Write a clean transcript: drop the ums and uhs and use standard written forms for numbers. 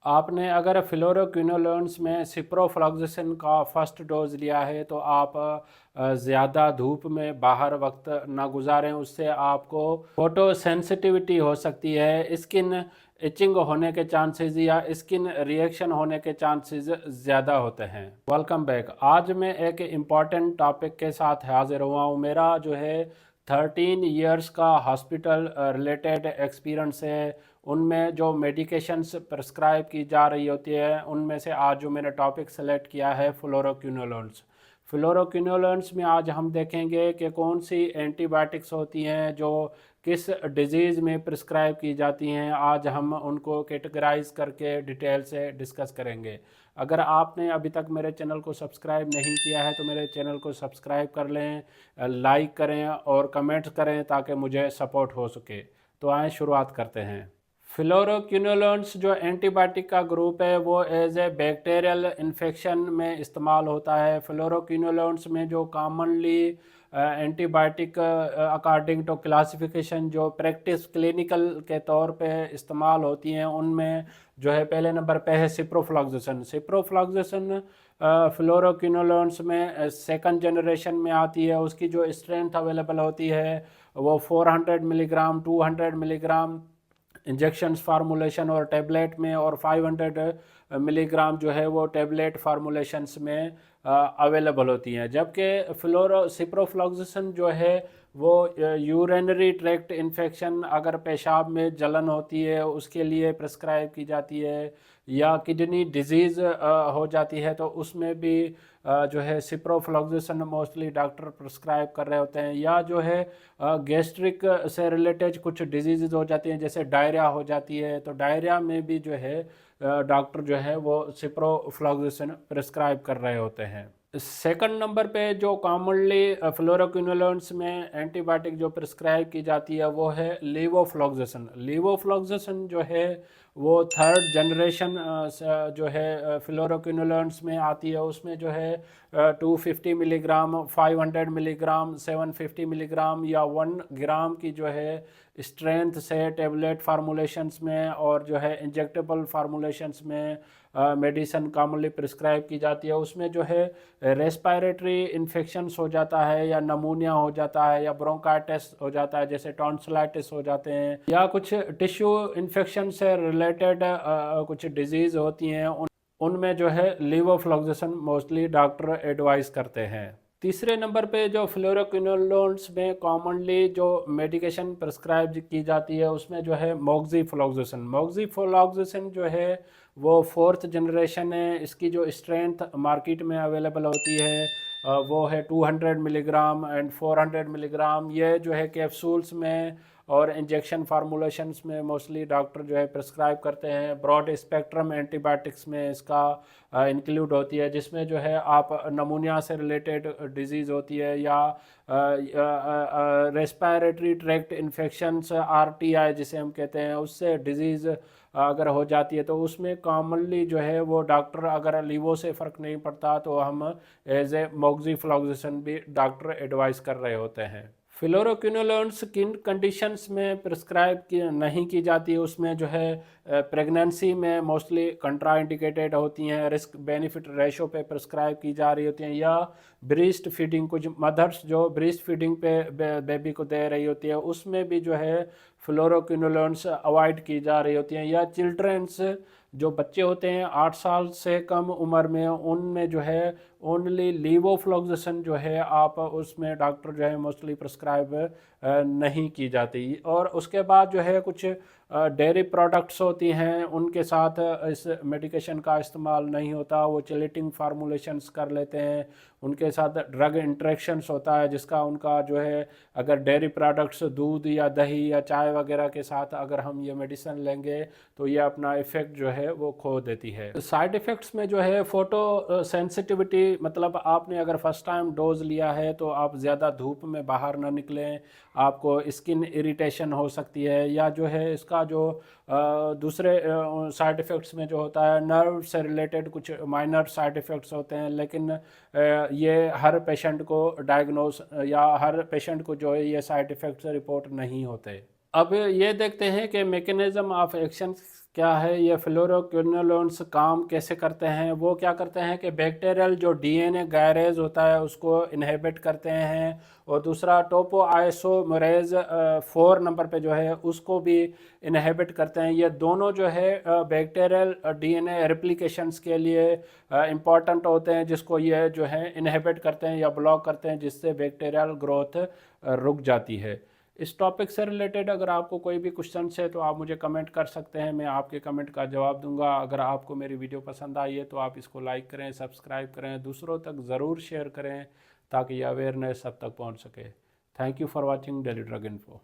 आपने अगर फ्लोरोक्विनोलोन्स में सिप्रोफ्लॉक्सासिन का फर्स्ट डोज लिया है तो आप ज़्यादा धूप में बाहर वक्त ना गुजारें, उससे आपको फोटो सेंसिटिविटी हो सकती है, स्किन इचिंग होने के चांसेस या स्किन रिएक्शन होने के चांसेस ज़्यादा होते हैं। Welcome back. आज मैं एक इम्पॉर्टेंट टॉपिक के साथ हाजिर हुआ हूँ। मेरा जो है 13 इयर्स का हॉस्पिटल रिलेटेड एक्सपीरियंस है। उनमें जो मेडिकेशंस प्रिस्क्राइब की जा रही होती है उनमें से आज जो मैंने टॉपिक सेलेक्ट किया है फ्लोरोक्विनोलोन्स। फ्लोरोक्विनोलोन्स में आज हम देखेंगे कि कौन सी एंटीबायोटिक्स होती हैं जो किस डिजीज़ में प्रिस्क्राइब की जाती हैं। आज हम उनको कैटेगराइज करके डिटेल से डिस्कस करेंगे। अगर आपने अभी तक मेरे चैनल को सब्सक्राइब नहीं किया है तो मेरे चैनल को सब्सक्राइब कर लें, लाइक करें और कमेंट करें ताकि मुझे सपोर्ट हो सके। तो आए शुरुआत करते हैं। फ्लोरोक्विनोलोन्स जो एंटीबायोटिक का ग्रुप है वो एज ए बैक्टीरियल इन्फेक्शन में इस्तेमाल होता है। फ्लोरोक्विनोलोन्स में जो commonly antibiotic according to classification जो प्रैक्टिस क्लिनिकल के तौर पे इस्तेमाल होती हैं उनमें जो है पहले नंबर पे है सिप्रोफ्लॉक्सासिन। सिप्रोफ्लॉक्सासिन फ्लोरोक्विनोलोन्स में सेकंड जनरेशन में आती है। उसकी जो स्ट्रेंथ अवेलेबल होती है वो 400 मिलीग्राम, 200 मिलीग्राम इंजेक्शन्स फार्मूलेशन और टैबलेट में, और 500 मिलीग्राम जो है वो टैबलेट फार्मूलेशंस में अवेलेबल होती हैं। जबकि सिप्रोफ्लॉक्सासिन जो है वो यूरिनरी ट्रैक्ट इन्फेक्शन, अगर पेशाब में जलन होती है उसके लिए प्रिस्क्राइब की जाती है, या किडनी डिजीज़ हो जाती है तो उसमें भी जो है सिप्रोफ्लॉक्सासिन मोस्टली डॉक्टर प्रिस्क्राइब कर रहे होते हैं। या जो है गैस्ट्रिक से रिलेटेड कुछ डिजीज़ हो जाती हैं, जैसे डायरिया हो जाती है, तो डायरिया में भी जो है डॉक्टर जो है वो सिप्रोफ्लॉक्सासिन प्रिस्क्राइब कर रहे होते हैं। सेकंड नंबर पे जो कॉमनली फ्लोरोक्विनोलोन्स में एंटीबायोटिक जो प्रिस्क्राइब की जाती है वो है लीवोफ्लॉक्सासिन। लीवोफ्लॉक्सासिन जो है वो थर्ड जनरेशन जो है फ्लोरोक्विनोलोन्स में आती है। उसमें जो है 250 मिलीग्राम, 500 मिलीग्राम, 750 मिलीग्राम या 1 ग्राम की जो है स्ट्रेंथ से टैबलेट फार्मूलेशंस में और जो है इंजेक्टेबल फार्मूलेशंस में मेडिसिन कॉमनली प्रिस्क्राइब की जाती है। उसमें जो है रेस्पिरेटरी इन्फेक्शंस हो जाता है, या नमूनिया हो जाता है, या ब्रोंकाइटिस हो जाता है, जैसे टॉन्सिलाइटिस हो जाते हैं, या कुछ टिश्यू इन्फेक्शन से रिलेटेड कुछ डिजीज़ होती हैं, उनमें जो है लीवोफ्लॉक्सासिन मोस्टली डॉक्टर एडवाइस करते हैं। तीसरे नंबर पे जो फ्लोरोक्विनोलोन्स में कॉमनली जो मेडिकेशन प्रिस्क्राइब की जाती है उसमें जो है मोक्सीफ्लॉक्सासिन। मोक्सीफ्लॉक्सासिन जो है वो फोर्थ जनरेशन है। इसकी जो स्ट्रेंथ मार्केट में अवेलेबल होती है वो है 200 मिलीग्राम एंड 400 मिलीग्राम। ये जो है कैप्सूल्स में और इंजेक्शन फार्मूलेशंस में मोस्टली डॉक्टर जो है प्रिस्क्राइब करते हैं। ब्रॉड स्पेक्ट्रम एंटीबायोटिक्स में इसका इंक्लूड होती है, जिसमें जो है आप नमूनिया से रिलेटेड डिजीज़ होती है, या रेस्पिरेटरी ट्रैक्ट इन्फेक्शंस आरटीआई जिसे हम कहते हैं, उससे डिजीज़ अगर हो जाती है तो उसमें कॉमनली जो है वो डॉक्टर, अगर लीवो से फ़र्क नहीं पड़ता तो हम एज ए मोक्सीफ्लॉक्सासिन भी डॉक्टर एडवाइस कर रहे होते हैं। फ्लोरोक्विनोलोन्स किन कंडीशंस में प्रिस्क्राइब नहीं की जाती है, उसमें जो है प्रेगनेंसी में मोस्टली कंट्राइंडिकेटेड होती हैं, रिस्क बेनिफिट रेशो पे प्रिस्क्राइब की जा रही होती हैं, या ब्रीस्ट फीडिंग, कुछ मदर्स जो ब्रीस्ट फीडिंग पे बेबी को दे रही होती है उसमें भी जो है फ्लोरोक्विनोलोन्स अवॉइड की जा रही होती हैं, या चिल्ड्रंस जो बच्चे होते हैं 8 साल से कम उम्र में, उनमें जो है ओनली लीवोफ्लॉक्सासिन जो है आप उसमें डॉक्टर जो है मोस्टली प्रिस्क्राइब नहीं की जाती। और उसके बाद जो है कुछ डेयरी प्रोडक्ट्स होती हैं उनके साथ इस मेडिकेशन का इस्तेमाल नहीं होता, वो चिलेटिंग फार्मूलेशंस कर लेते हैं, उनके साथ ड्रग इंट्रैक्शंस होता है जिसका उनका जो है, अगर डेयरी प्रोडक्ट्स दूध या दही या चाय वगैरह के साथ अगर हम ये मेडिसिन लेंगे तो ये अपना इफ़ेक्ट जो है वो खो देती है। साइड इफ़ेक्ट्स में जो है फोटो सेंसिटिविटी, मतलब आपने अगर फर्स्ट टाइम डोज लिया है तो आप ज़्यादा धूप में बाहर ना निकलें, आपको स्किन इरिटेशन हो सकती है, या जो है इसका जो दूसरे साइड इफ़ेक्ट्स में जो होता है नर्व से रिलेटेड कुछ माइनर साइड इफ़ेक्ट्स होते हैं, लेकिन ये हर पेशेंट को डायग्नोस या हर पेशेंट को जो है ये साइड इफ़ेक्ट्स रिपोर्ट नहीं होते। अब ये देखते हैं कि मैकेनिज़्म ऑफ एक्शन क्या है ये फ्लोरोक्विनोलोन्स काम कैसे करते हैं? वो क्या करते हैं कि बैक्टीरियल जो डीएनए गैरेज होता है उसको इनहिबिट करते हैं, और दूसरा टोपोआइसोमरेज 4 नंबर पे जो है उसको भी इनहिबिट करते हैं। ये दोनों जो है बैक्टीरियल डीएनए रेप्लिकेशंस के लिए इम्पॉर्टेंट होते हैं, जिसको ये जो है इनहिबिट करते हैं या ब्लॉक करते हैं, जिससे बैक्टीरियल ग्रोथ रुक जाती है। इस टॉपिक से रिलेटेड अगर आपको कोई भी क्वेश्चन है तो आप मुझे कमेंट कर सकते हैं, मैं आपके कमेंट का जवाब दूंगा। अगर आपको मेरी वीडियो पसंद आई है तो आप इसको लाइक करें, सब्सक्राइब करें, दूसरों तक ज़रूर शेयर करें ताकि ये अवेयरनेस सब तक पहुंच सके। Thank you for watching daily drug info.